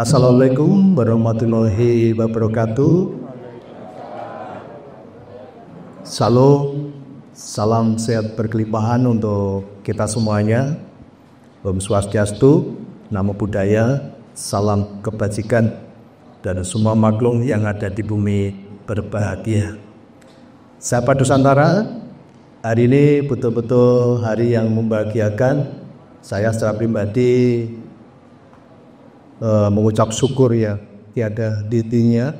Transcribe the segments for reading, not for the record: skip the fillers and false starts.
Assalamualaikum warahmatullahi wabarakatuh. Salam sehat berkelimpahan untuk kita semuanya. Om Swastiastu, Namo Buddhaya, salam kebajikan dan semua makhluk yang ada di bumi berbahagia. Sahabat Nusantara, hari ini betul-betul hari yang membahagiakan. Saya secara pribadi mengucap syukur ya tiada hentinya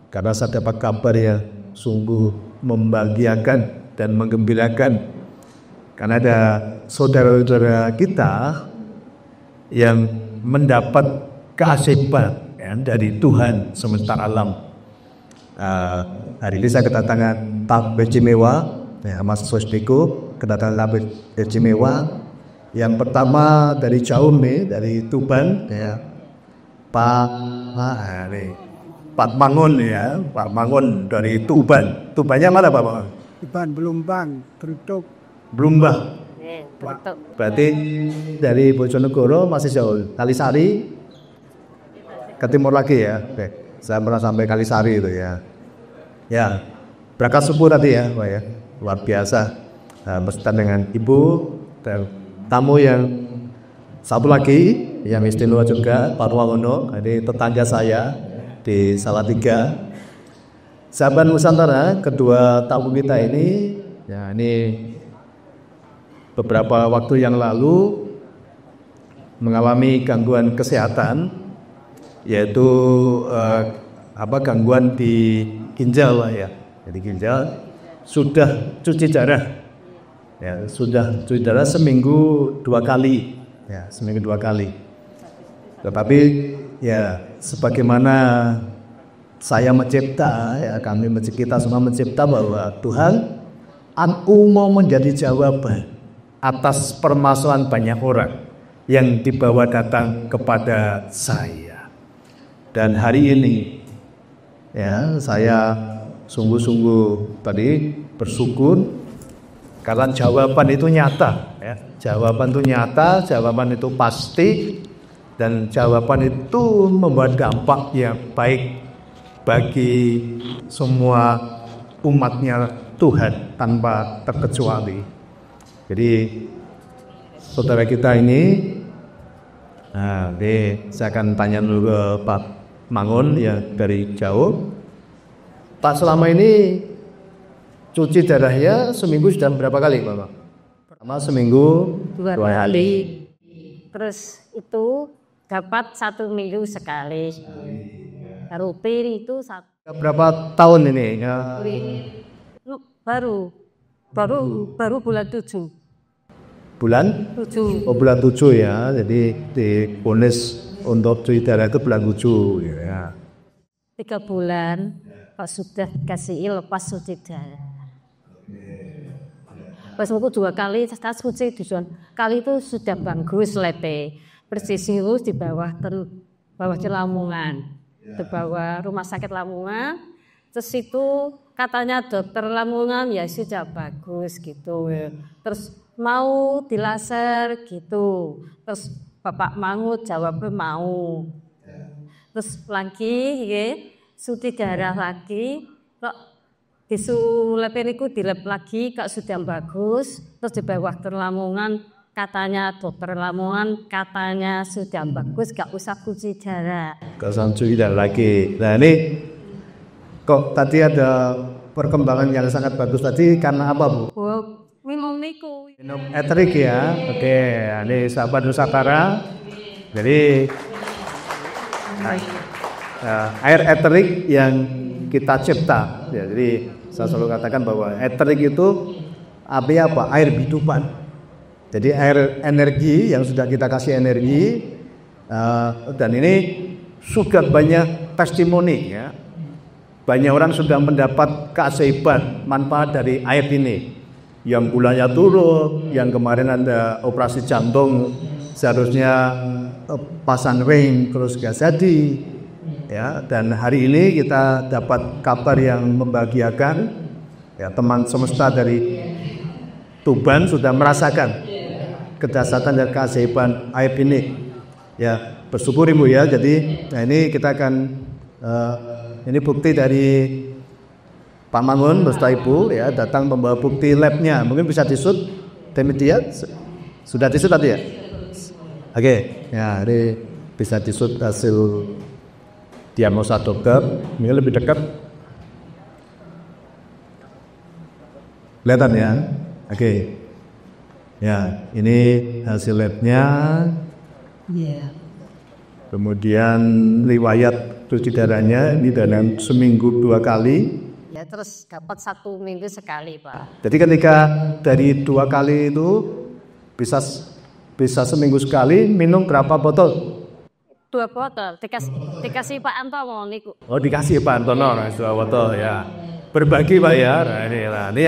karena saya dapat kabar yang sungguh membahagiakan dan menggembirakan, karena ada saudara-saudara kita yang mendapat keajaiban ya, dari Tuhan semesta alam. Hari ini saya kedatangan tamu istimewa ya, Mas Swastiku, kedatangan tamu istimewa. Yang pertama dari jauh nih, dari Tuban ya, Pak Mangun ya, Pak Mangun dari Tuban. Tubannya mana Pak? Tuban Belumbang, Trutuk. Belumbang. Berarti dari Bojonegoro masih jauh. Kalisari ke timur lagi ya. Oke. Saya pernah sampai Kalisari itu ya. Ya, berangkat subuh tadi ya, Pak ya. Luar biasa. Beserta dengan Ibu dan tamu yang satu lagi yang istimewa juga, Pak Ruangono, ini tetangga saya di Salatiga. Sahabat Nusantara, kedua tamu kita ini, ya ini beberapa waktu yang lalu mengalami gangguan kesehatan, yaitu gangguan di ginjal ya. Jadi ginjal sudah cuci darah. Ya, sudah cuci darah seminggu 2 kali ya, seminggu 2 kali. Tetapi ya sebagaimana saya mencipta ya, kita semua mencipta bahwa Tuhan mau menjadi jawaban atas permasalahan banyak orang yang dibawa datang kepada saya. Dan hari ini ya saya sungguh-sungguh tadi bersyukur karena jawaban itu nyata ya. Jawaban itu nyata, jawaban itu pasti, dan jawaban itu membuat dampak yang baik bagi semua umatnya Tuhan tanpa terkecuali. Jadi saudara kita ini, saya akan tanya dulu ke Pak Mangun yang dari jauh. Pak, selama ini cuci darahnya seminggu sudah berapa kali Bapak? Pertama seminggu 2 kali. Terus itu dapat 1 minggu sekali. Rutin itu Berapa tahun ini? Ya. Baru bulan 7. Bulan? 7. Oh, bulan 7 ya. Jadi diponis untuk cuci darah itu bulan 7 ya. 3 bulan pas sudah dikasih lepas cuci darah. Pas aku 2 kali tas cuci tujuan kali itu sudah bagus lepe persis itu di bawah Lamongan, di bawah rumah sakit Lamongan. Terus itu katanya dokter Lamongan ya sudah bagus gitu. Terus mau dilaser gitu. Terus Bapak Mangut jawabnya mau. Terus lagi ya, cuci darah lagi kok disulapiniku dilep lagi kak sudah bagus. Terus di bawah Lamongan katanya dokter Lamongan katanya sudah bagus, gak usah cuci darah. Gak usah cuci darah lagi. Nah ini kok tadi ada perkembangan yang sangat bagus tadi karena apa Bu? Minum niku. Minum eterik ya. Oke, ini sahabat Nusantara. Jadi air eterik yang kita cipta ya, jadi saya selalu katakan bahwa eterik itu apa? Air hidupan. Jadi air energi yang sudah kita kasih energi, dan ini sudah banyak testimoni ya. Banyak orang sudah mendapat keajaiban manfaat dari air ini. Yang gulanya turun, yang kemarin ada operasi jantung seharusnya pasang ring terus gak jadi. Ya, dan hari ini kita dapat kabar yang membahagiakan ya, teman semesta dari Tuban sudah merasakan kedahsyatan dan keajaiban air ini ya, bersyukur Ibu ya. Jadi nah ini kita akan ini bukti dari Pak Mangun beserta Ibu ya, datang membawa bukti labnya. Mungkin bisa disut media. Sudah disut tadi ya? Oke, ya ini bisa disut hasil diagnosa dokter. Ini lebih dekat. Kelihatan ya? Oke. Ya, ini hasil labnya. Iya. Kemudian riwayat cuci darahnya ini dalam seminggu 2 kali. Ya, terus dapat 1 minggu sekali, Pak. Jadi ketika dari 2 kali itu bisa seminggu sekali minum berapa botol? 2 botol dikasih Pak Antono niku. Oh, dikasih Pak Antono 2 botol ya. Berbagi Pak ya. Nah, ini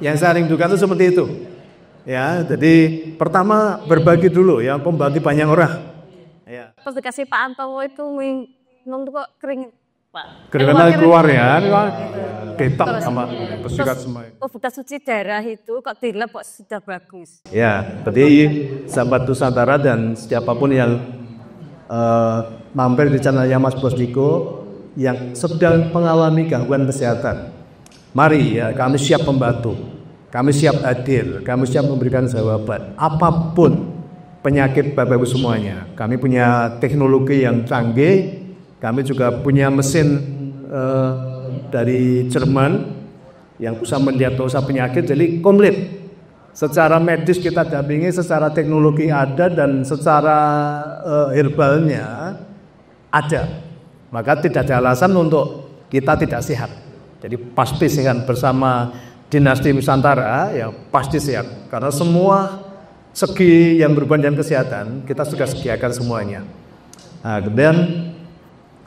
yang saya rindukan itu seperti itu. Ya, jadi pertama berbagi dulu ya, membagi banyak orang. Ya. Terus dikasih Pak Antono itu minum kok kering, Pak. Keringatnya keluar ya, ketok sama bersikat semua. Oh, bekas cuci darah itu kok dilep kok sudah bagus. Ya, berarti sahabat Nusantara dan siapapun yang mampir di channelnya Mas Bosniko yang sedang mengalami gangguan kesehatan, mari ya, kami siap membantu, kami siap hadir, kami siap memberikan jawaban apapun penyakit Bapak Ibu semuanya. Kami punya teknologi yang canggih. Kami juga punya mesin dari Jerman yang bisa mendiagnosa penyakit, jadi komplit. Secara medis kita dampingi, secara teknologi ada, dan secara herbalnya ada. Maka tidak ada alasan untuk kita tidak sehat. Jadi pasti sehat bersama dinasti Nusantara, ya pasti sehat. Karena semua segi yang berhubungan dengan kesehatan kita sudah sediakan semuanya. Nah, kemudian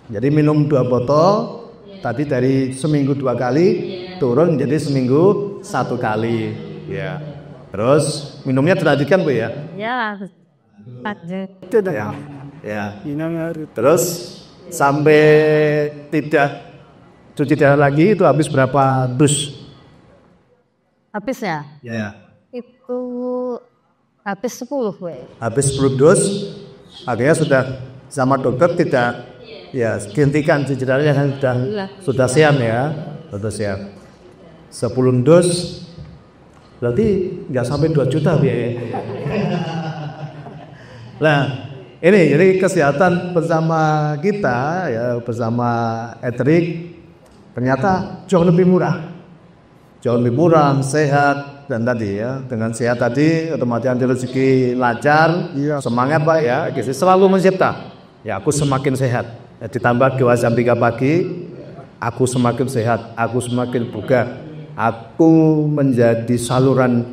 jadi minum 2 botol, tadi dari seminggu 2 kali turun menjadi seminggu 1 kali. Ya. Terus minumnya dilanjutkan Bu ya? Ya, lanjut. Itu dah. Ya. Ya. Minum harus. Terus sampai tidak cuci darah lagi itu habis berapa dus? Habis ya? Ya. Itu habis 10, we. Habis 10 dus, akhirnya sudah sama dokter tidak ya hentikan cuci darahnya kan sudah siap ya, sudah siap. 10 dus berarti nggak sampai 2 juta biaya. Nah, ini jadi kesehatan bersama kita ya, bersama Etheric ternyata jauh lebih murah. Jauh lebih murah, sehat, dan tadi ya, dengan sehat tadi otomatis rezeki lancar, semangat Pak ya, selalu mencipta. Ya, aku semakin sehat. Ya, ditambah doa jam 3 pagi, aku semakin sehat, aku semakin bugar, aku menjadi saluran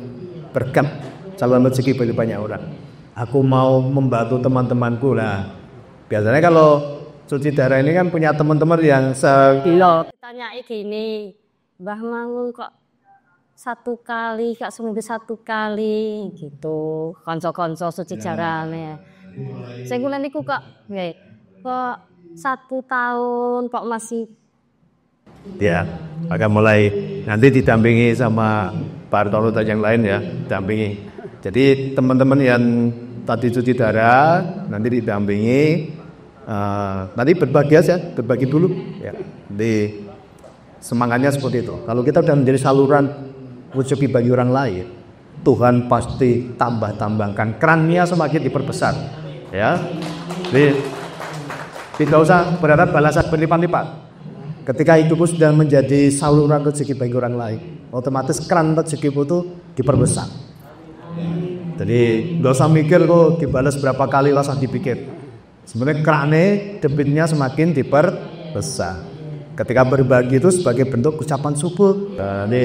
berkat, saluran rezeki bagi banyak orang. Aku mau membantu teman-temanku lah. Biasanya kalau cuci darah ini kan punya teman-teman yang Tanyai gini, Mbah Mangun kok 1 kali, kak seminggu 1 kali gitu, konco-konco cuci darahnya. Saya ngulen niku kok 1 tahun kok masih. Ya, maka mulai nanti didampingi sama Pak Artono dan yang lain ya, dampingi. Jadi teman-teman yang tadi cuci darah nanti didampingi, nanti berbagi aja, berbagi dulu ya. Di semangatnya seperti itu. Kalau kita sudah menjadi saluran rezeki bagi orang lain, Tuhan pasti tambahkan, kerannya semakin diperbesar ya. Jadi tidak usah berharap balasan berlipat-lipat. Ketika hidupmu sudah menjadi saluran rezeki bagi orang lain, otomatis keran rezeki itu diperbesar. Jadi nggak usah mikir kok dibalas berapa kali, nggak usah dipikir. Sebenarnya kerannya debitnya semakin diperbesar. Ketika berbagi itu sebagai bentuk ucapan syukur. Jadi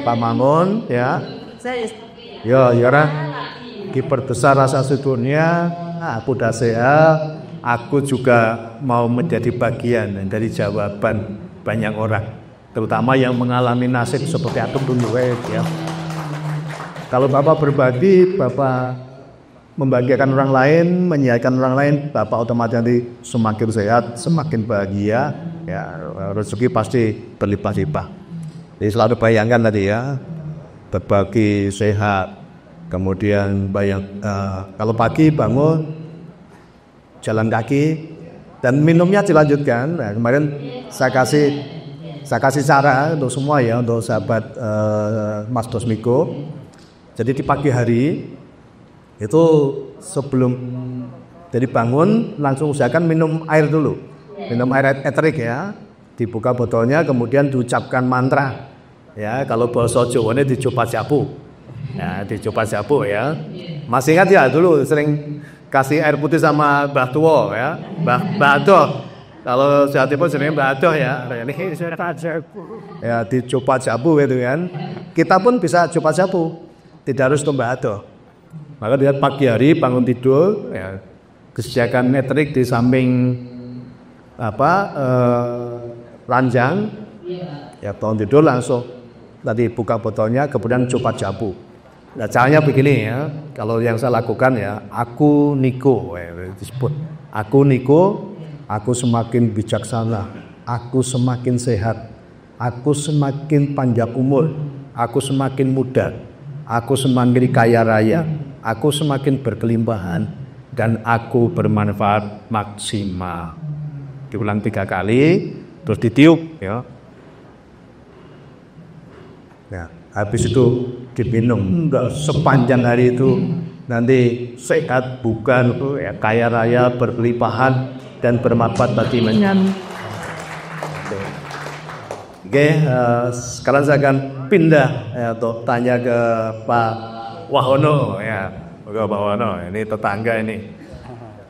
Pak Mangun ya, ya diperbesar rasa syukurnya. Aku udah sehat, aku juga mau menjadi bagian dari jawaban banyak orang, terutama yang mengalami nasib seperti aku dulu ya. Kalau Bapak berbagi, Bapak membahagiakan orang lain, menyehatkan orang lain, Bapak otomatis nanti semakin sehat, semakin bahagia, ya rezeki pasti berlimpah-limpah. Jadi selalu bayangkan tadi ya, berbagi sehat, kemudian kalau pagi bangun jalan kaki, dan minumnya dilanjutkan. Nah, kemarin saya kasih cara untuk semua ya, untuk sahabat Mas Dosmiko. Jadi di pagi hari itu sebelum jadi bangun langsung usahakan minum air dulu, minum air eterik ya, dibuka botolnya kemudian diucapkan mantra ya. Kalau bahasa Jawane dicoba jabu ya, dicoba jabu ya. Masih ingat ya dulu sering kasih air putih sama Mbah Tuwo ya, Mbah Adoh. Kalau Jawa Timur sering Mbah Adoh ya, ini ya dicoba jabu gitu kan. Kita pun bisa coba jabu, tidak harus ke Mbah Adoh. Maka lihat pagi hari bangun tidur ya, kesediakan netrik di samping ranjang ya, bangun tidur langsung tadi buka botolnya kemudian coba jabu. Nah, caranya begini ya, kalau yang saya lakukan ya, aku Niko disebut, aku Niko, aku semakin bijaksana, aku semakin sehat, aku semakin panjang umur, aku semakin muda, aku semakin kaya raya, aku semakin berkelimpahan, dan aku bermanfaat maksimal. Diulang 3 kali, terus ditiup ya. Nah, habis itu diminum sepanjang hari itu, nanti sehat bukan ya, kaya raya, berkelimpahan dan bermanfaat bagi manusia. Oke, sekarang saya akan pindah ya, untuk tanya ke Pak Wahono ya. Pak Wahono, ini tetangga ini.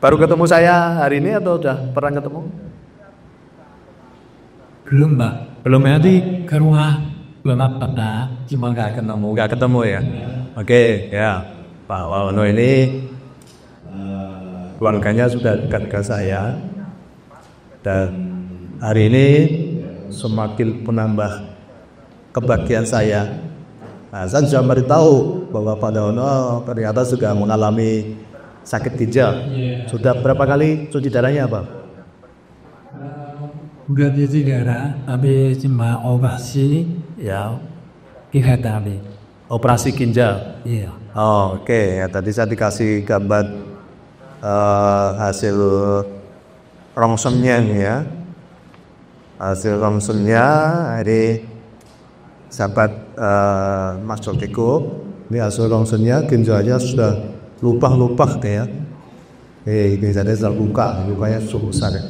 Baru ketemu saya hari ini atau udah pernah ketemu? Belum, Mbak. Belum, nanti ke rumah. Belum apa, cuma nggak ketemu ya. Oke, ya Pak Wahono ini keluarganya sudah dekat ke saya, dan hari ini semakin menambah kebahagiaan saya. Nah, saya sudah memberitahu bahwa Pak Wahono ternyata sudah mengalami sakit ginjal. Sudah berapa kali cuci darahnya, Pak? Udah cuci darah, tapi cuma operasi ya, kita tadi. Operasi ginjal. Iya. Oh, oke. Ya, tadi saya dikasih gambar hasil rongsennya nih ya. Hasil rongsennya dari sahabat Mas Jokiko. Ini hasil rongsennya, ginjalnya sudah lubang-lubang ya. Ginjalnya sudah lukanya cukup besar ya.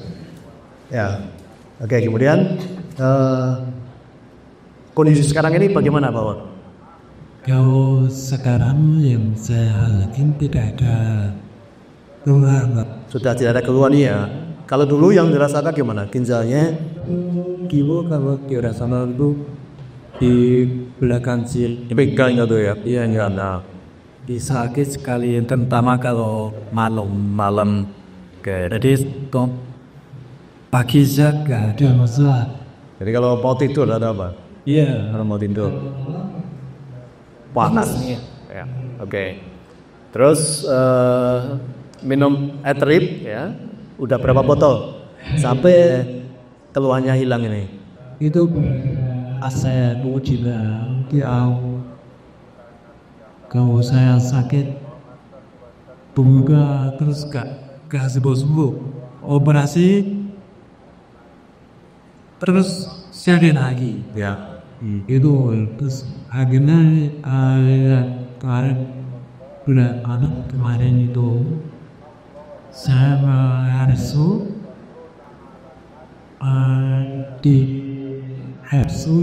Ya. Oke, kemudian kondisi sekarang ini bagaimana, Pak? Kalau sekarang yang saya lakukan tidak ada keluhan. Sudah tidak ada keluhan ya. Kalau dulu yang dirasakan gimana? Ginjalnya? Kalau dirasakan itu di belakang sini. Pegang gitu ya? Iya, enggak. Sakit sekali, terutama kalau malam. Jadi pagi saja gak ada masalah. Jadi kalau mau tidur ada apa? Iya. Kalau mau tidur panas. Ya. Oke. Terus minum etrip ya. Udah berapa botol? Sampai keluhannya hilang ini. Itu saya juga kalau saya sakit bunga terus gak sembuh. Operasi terus cari lagi Ya. itu terus akhirnya kemarin itu saya harus di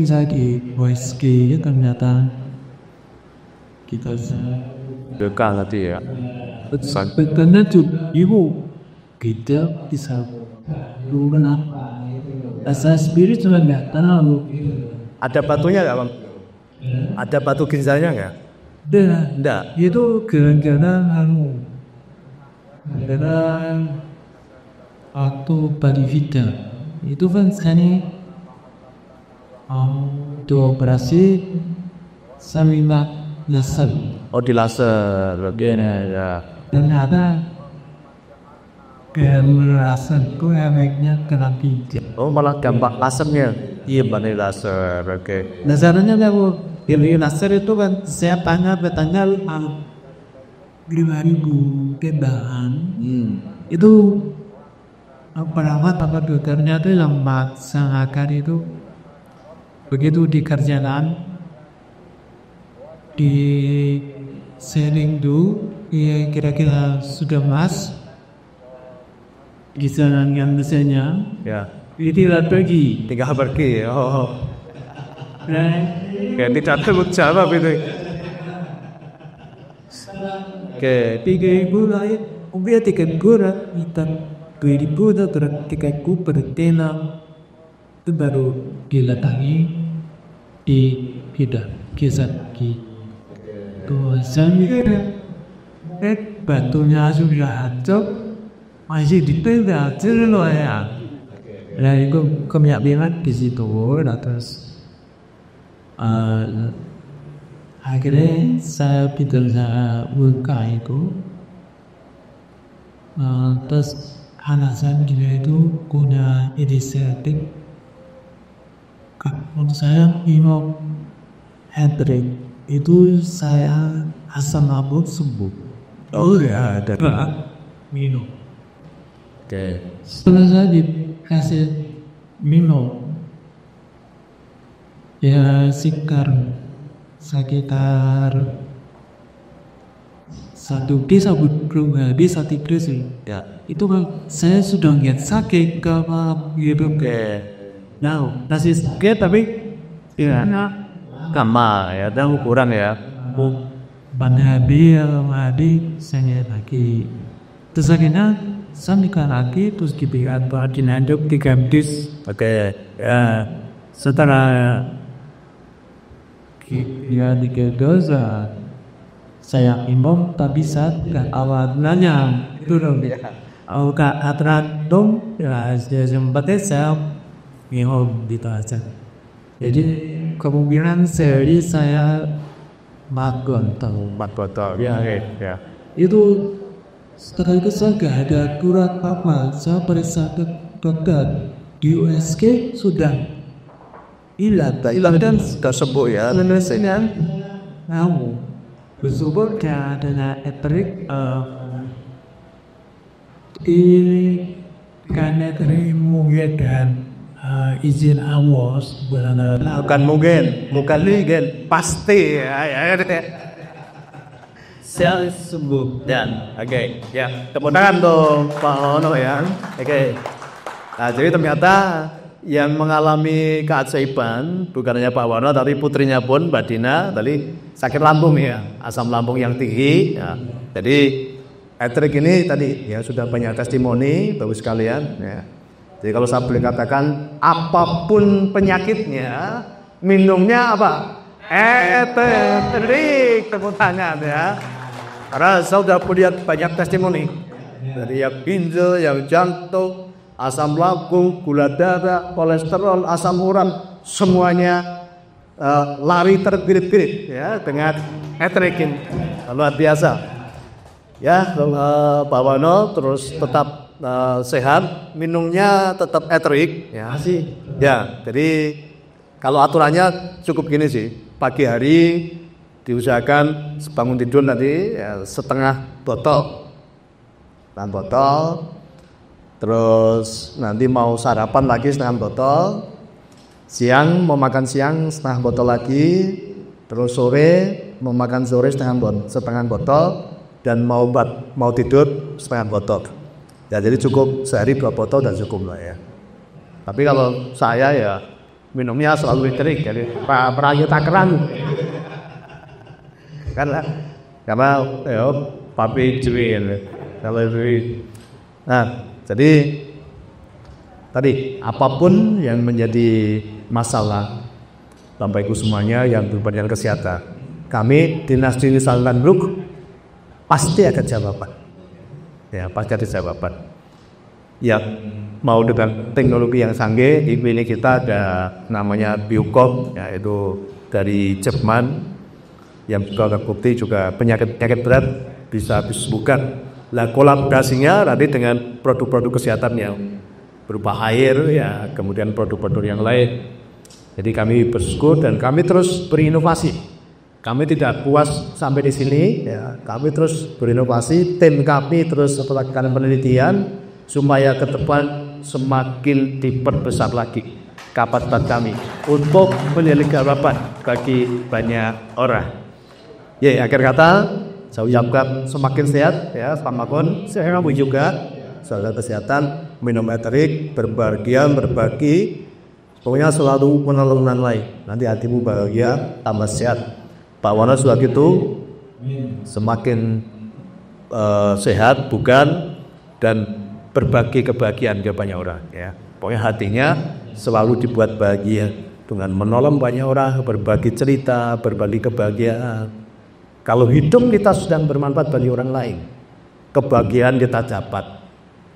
saya di OSG ternyata kita Dekal nanti ya. karena ibu kita bisa dulu kenapa rasa spirit juga nggak tahu. Ada batunya nggak, Bang? Ada batu ginjalnya nggak? Nggak. Itu gara-gara waktu Bali Vita itu kan saya itu operasi sambil laser. Oh, di laser. Ya. Ternyata laserku efeknya kena ginjal. Oh, malah gampang lasernya. Iya, benar laser. Oke. Lasernya kalau dari laser itu kan saya tanggal 5.000 ke bahan. Itu perawat apa dokternya itu yang melaksanakan itu begitu dikerjakan di sharing dulu ya kira-kira sudah mas dijalankan misalnya Ya, tidak pergi tinggal pergi. Oh, nah, kayak tidak tebuk jawab itu. Oke, 3.000 lain umpia 3 bulan kita 2.000 terus 3.000 berdena itu baru diletakkan di hidup kisah lagi tulisannya batunya sudah hancur masih ditenda loh ya. Nah itu kami bilang di situ, nah terus akhirnya saya pindah saya buka itu, terus anak saya dia itu punya inisiatif, kalau saya minum hat-trick itu saya asam lambung sembuh. Oh ya ada minum. oke. Setelah saya dikasih minum, ya sekitar 1 pribadi 1 sih. Ya, Itu kan saya sudah lihat sakit kalau gitu. oke. Nah, masih sakit tapi ya Kama ya, dan ukuran ya. Banabi saya lagi. Terus akhirnya saya nikah lagi terus diberikan perhatian hidup 3 dus. Oke. Ya, setelah ya 3 dos saya imam tapi saat ke awalnya itu dong ke aturan dong ya sempatnya saya imam di aja. Jadi kemungkinan sehari saya makan tahu 4 botol. Ya. Oke, ya. itu setelah itu saya gak ada kurang apa saya periksa ke dokter di USG sudah hilang dan Sudah sembuh ya. Indonesia kamu bersyukur adanya etrik ini karena mungkin dan izin awas Bukan mungkin, bukan ligen, pasti ya. saya sembuh Dan oke, ya. Tepuk tangan dong Pak Ono ya. Oke. Nah, jadi ternyata yang mengalami keajaiban bukan hanya Pak Wono, tapi putrinya pun Mbak Dina tadi sakit lambung ya, asam lambung yang tinggi. Ya. Jadi Etrik ini tadi ya sudah banyak testimoni Bapak sekalian. Ya. Jadi kalau saya boleh katakan apapun penyakitnya, minumnya apa? Etrik, tepuk tangan ya. Karena saya sudah punya banyak testimoni dari yang ginjal, yang jantung, asam lambung, gula darah, kolesterol, asam urat, semuanya lari terbirit-birit ya dengan etrikin. Luar biasa. Ya, Pak Wono terus tetap sehat, minumnya tetap etrik ya. Ya, jadi kalau aturannya cukup gini sih. Pagi hari diusahakan bangun tidur nanti ya, setengah botol. Terus nanti mau sarapan lagi setengah botol. Siang mau makan siang setengah botol lagi. Terus sore mau makan sore setengah botol dan mau tidur setengah botol. Ya jadi cukup sehari 2 botol dan cukup lah ya. Tapi kalau saya ya minumnya selalu literik jadi perayu takeran. Karena ya papi cuy kalau itu. Nah, jadi tadi apapun yang menjadi masalah Bapak Ibu semuanya yang berhubungan kesehatan, kami Dinasti Nusa Group pasti ada jawaban. Ya, pasti ada jawaban. Ya, mau dengan teknologi yang canggih, di klinik kita ada namanya Biocop, yaitu dari Jerman yang juga terbukti juga penyakit berat bisa disembuhkan. Nah, kolaborasinya nanti dengan produk-produk kesehatan yang berupa air ya, kemudian produk-produk yang lain. Jadi kami bersyukur dan kami terus berinovasi. Kami tidak puas sampai di sini ya, kami terus berinovasi, tim kami terus melakukan penelitian supaya ke depan semakin diperbesar lagi kapasitas kami untuk menjadi harapan bagi banyak orang. Ya, akhir kata saya ucapkan semakin sehat ya, selamat sehat juga, selalu kesehatan, minum eterik, berbahagia, berbagi, pokoknya selalu menolong orang lain. Nanti hatimu bahagia, tambah sehat. Pak Wana sudah gitu, semakin sehat, bukan, dan berbagi kebahagiaan ke banyak orang ya. Pokoknya hatinya selalu dibuat bahagia dengan menolong banyak orang, berbagi cerita, berbagi kebahagiaan. Kalau hidup kita sedang bermanfaat bagi orang lain, kebahagiaan kita dapat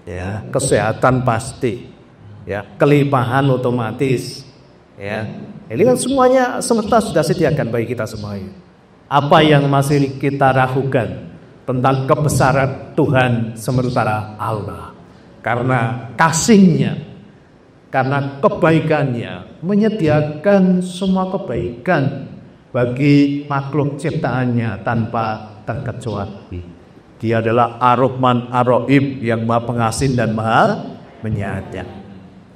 ya, kesehatan pasti ya, kelimpahan otomatis ya. Ini kan semuanya semesta sudah sediakan bagi kita semuanya. Apa yang masih kita ragukan tentang kebesaran Tuhan sementara Allah, karena kasih-Nya, karena kebaikannya menyediakan semua kebaikan bagi makhluk ciptaannya tanpa terkecuali. Dia adalah Ar-Rahman Ar-Rahim yang Maha Pengasih dan Maha Penyayang.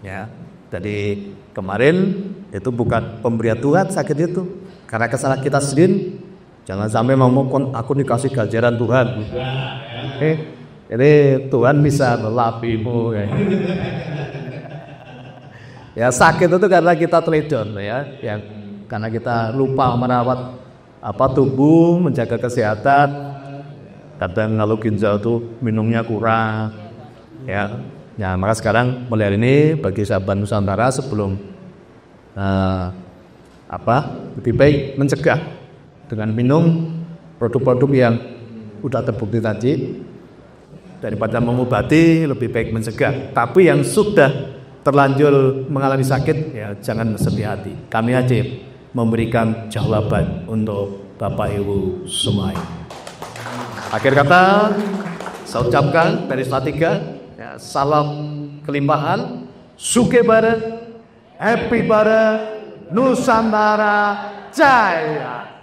Ya, tadi kemarin itu bukan pemberian Tuhan sakit itu, karena kesalahan kita sendiri. Jangan sampai ngomong aku dikasih ganjaran Tuhan. Ini Tuhan bisa melapimu. Ya, sakit itu karena kita teledor ya, yang karena kita lupa merawat tubuh, menjaga kesehatan. Kadang kalau ginjal itu minumnya kurang. Ya, maka sekarang mulai ini bagi sahabat Nusantara sebelum lebih baik mencegah dengan minum produk-produk yang udah terbukti tadi, daripada mengobati lebih baik mencegah. Tapi yang sudah terlanjur mengalami sakit ya jangan bersedih hati. Kami aja memberikan jawaban untuk Bapak Ibu semua. Akhir kata saya ucapkan dari Salatiga ya, salam kelimpahan, Suke Barat, Happy Barat, Nusantara Jaya.